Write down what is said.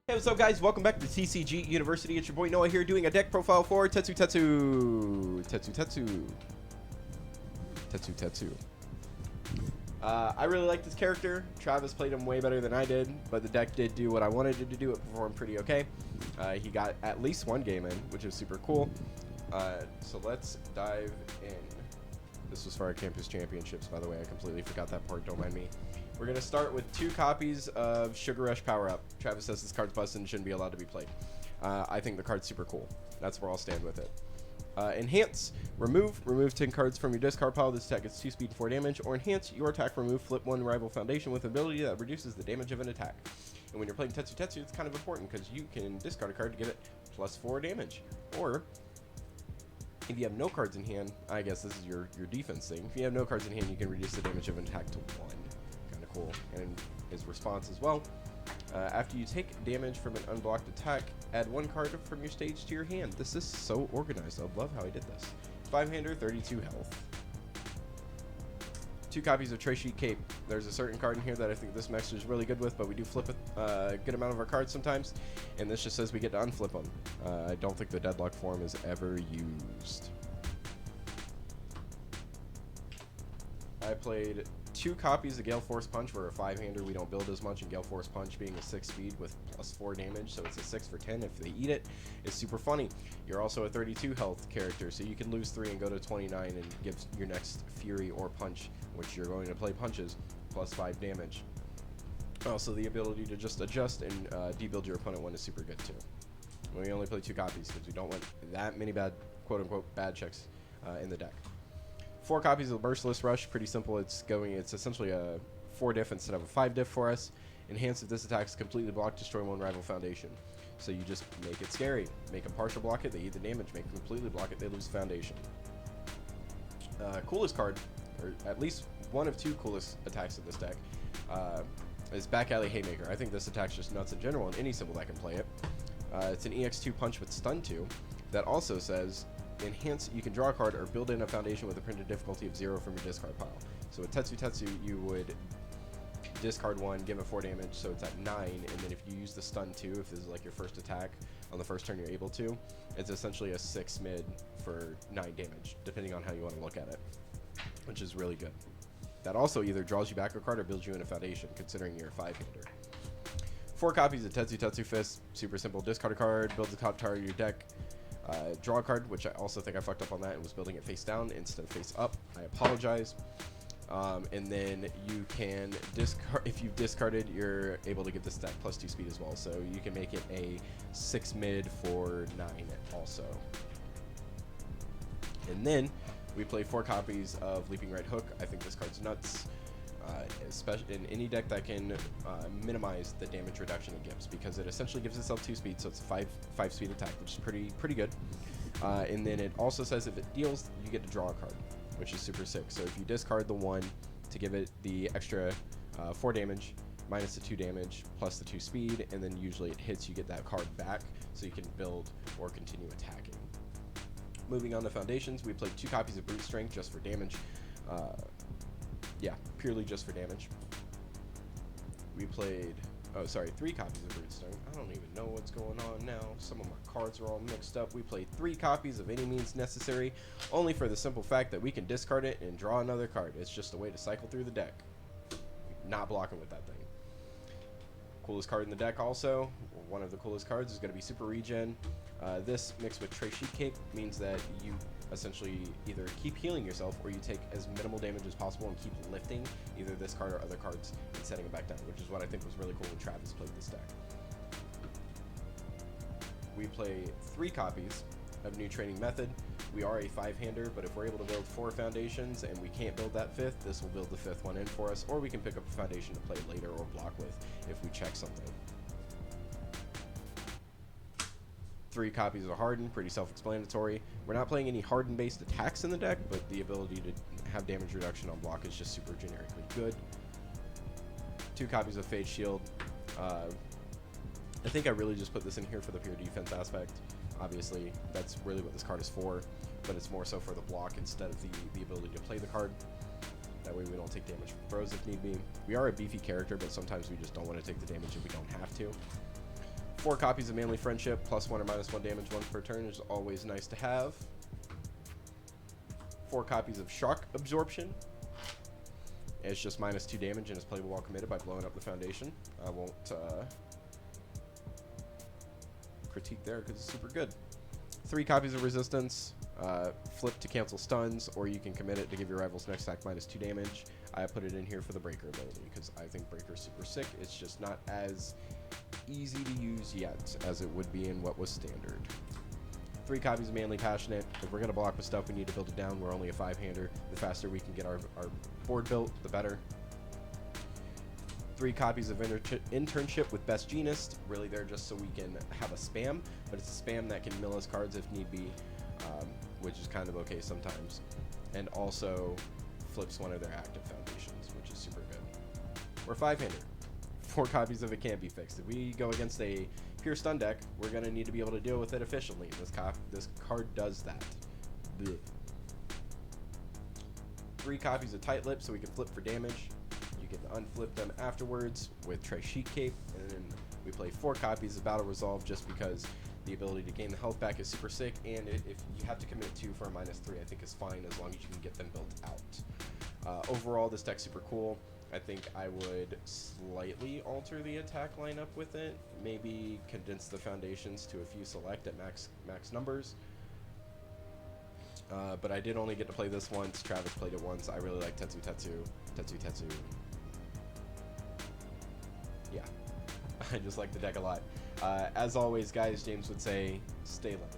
Hey, what's up, guys? Welcome back to TCG University. It's your boy Noah here doing a deck profile for Tetsutetsu. Tetsutetsu. I really like this character. Travis played him way better than I did, but the deck did do what I wanted it to do. It performed pretty okay. He got at least one game in, which is super cool. So let's dive in. This was for our campus championships, by the way. I completely forgot that part. Don't mind me. We're going to start with 2 copies of Sugar Rush Power Up. Travis says this card's busted and shouldn't be allowed to be played. I think the card's super cool. That's where I'll stand with it. Enhance. Remove 10 cards from your discard pile. This attack gets 2 speed and 4 damage. Or enhance your attack. Remove. Flip 1 rival foundation with ability that reduces the damage of an attack. And when you're playing Tetsutetsu, it's kind of important because you can discard a card to give it plus 4 damage. Or if you have no cards in hand, I guess this is your defense thing. If you have no cards in hand, you can reduce the damage of an attack to 1. Kind of cool. And his response as well. After you take damage from an unblocked attack, add 1 card from your stage to your hand. This is so organized. I love how I did this. 5-hander, 32 health. 2 copies of Trashy Cape. There's a certain card in here that I think this mix is really good with, but we do flip a good amount of our cards sometimes, and this just says we get to unflip them. I don't think the deadlock form is ever used. I played 2 copies of Gale Force Punch. We're a 5-hander. We don't build as much, and Gale Force Punch being a 6 speed with plus 4 damage, so it's a 6 for 10 if they eat it. It's super funny. You're also a 32 health character, so you can lose 3 and go to 29 and give your next Fury or Punch, which you're going to play punches, plus 5 damage. Also, the ability to just adjust and debuild your opponent one is super good too. We only play 2 copies because we don't want that many bad, quote-unquote, bad checks in the deck. 4 copies of Merciless Rush. Pretty simple. It's essentially a 4 diff instead of a 5 diff for us. Enhance if this attack is completely blocked, destroy 1 rival foundation. So you just make it scary. Make a partial block it, they eat the damage. Make a completely block it, they lose foundation. Coolest card, or at least one of 2 coolest attacks in this deck, is Back Alley Haymaker. I think this attack's just nuts in general, and any symbol that can play it. It's an EX2 punch with stun 2 that also says enhance, you can draw a card or build in a foundation with a printed difficulty of 0 from your discard pile. So with Tetsutetsu, you would discard 1, give it 4 damage, so it's at 9, and then if you use the stun 2, if this is like your first attack on the first turn you're able to, it's essentially a 6 mid for 9 damage, depending on how you want to look at it, which is really good. That also either draws you back a card or builds you in a foundation, considering you're a 5-hander. 4 copies of Tetsutetsu Fist. Super simple. Discard a card, build the top card of your deck. Draw a card, which I also think I fucked up on that and was building it face down instead of face up. I apologize. And then you can discard, if you've discarded, you're able to give this deck plus 2 speed as well. So you can make it a 6 mid for 9 also. And then we play 4 copies of Leaping Right Hook. I think this card's nuts. Especially in any deck that can minimize the damage reduction it gives, because it essentially gives itself 2 speed, so it's a 5 speed attack, which is pretty good. And then it also says if it deals, you get to draw a card, which is super sick. So if you discard the 1 to give it the extra 4 damage, minus the 2 damage, plus the 2 speed, and then usually it hits, you get that card back, so you can build or continue attacking. Moving on to foundations, we played 2 copies of Brute Strength just for damage. Yeah, purely just for damage. We played, 3 copies of Brute Strength. I don't even know what's going on now. Some of my cards are all mixed up. We played 3 copies of Any Means Necessary, only for the simple fact that we can discard it and draw another card. It's just a way to cycle through the deck. Not blocking with that thing. Coolest card in the deck also, one of the coolest cards, is going to be Super Regen. This mixed with Trashy Cape means that you essentially either keep healing yourself or you take as minimal damage as possible and keep lifting either this card or other cards and setting it back down, which is what I think was really cool when Travis played this deck. We play 3 copies of New Training Method. We are a 5-hander, but if we're able to build 4 foundations and we can't build that 5th, this will build the 5th one in for us, or we can pick up a foundation to play later or block with if we check something. 3 copies of Harden, pretty self-explanatory. We're not playing any Harden-based attacks in the deck, but the ability to have damage reduction on block is just super generically good. 2 copies of Fade Shield. I think I really just put this in here for the pure defense aspect. Obviously, that's really what this card is for, but it's more so for the block instead of the ability to play the card. That way we don't take damage from throws if need be. We are a beefy character, but sometimes we just don't want to take the damage if we don't have to. 4 copies of Manly Friendship, +1 or -1 damage once per turn is always nice to have. 4 copies of Shock Absorption. It's just -2 damage and is playable while committed by blowing up the foundation. I won't critique there because it's super good. 3 copies of Resistance. Flip to cancel stuns, or you can commit it to give your rival's next attack -2 damage. I put it in here for the Breaker ability because I think Breaker is super sick. It's just not as easy to use yet as it would be in what was standard. 3 copies of Manly Passionate. If we're going to block with stuff, we need to build it down. We're only a 5-hander. The faster we can get our board built, the better. 3 copies of Internship with Best Genist. Really, they're just so we can have a spam, but it's a spam that can mill us cards if need be, which is kind of okay sometimes. And also flips one of their active foundations, which is super good. We're 5-hander. 4 copies of It Can't Be Fixed. If we go against a pure stun deck, we're going to need to be able to deal with it efficiently. This card does that. Blech. 3 copies of Tight Lip so we can flip for damage. You can unflip them afterwards with Trashy Cape, and then we play 4 copies of Battle Resolve just because the ability to gain the health back is super sick, and if you have to commit 2 for a -3, I think is fine as long as you can get them built out. Overall, this deck's super cool. I think I would slightly alter the attack lineup with it. Maybe condense the foundations to a few select at max numbers. But I did only get to play this once. Travis played it once. I really like Tetsutetsu. Yeah, I just like the deck a lot. As always, guys, James would say, stay low.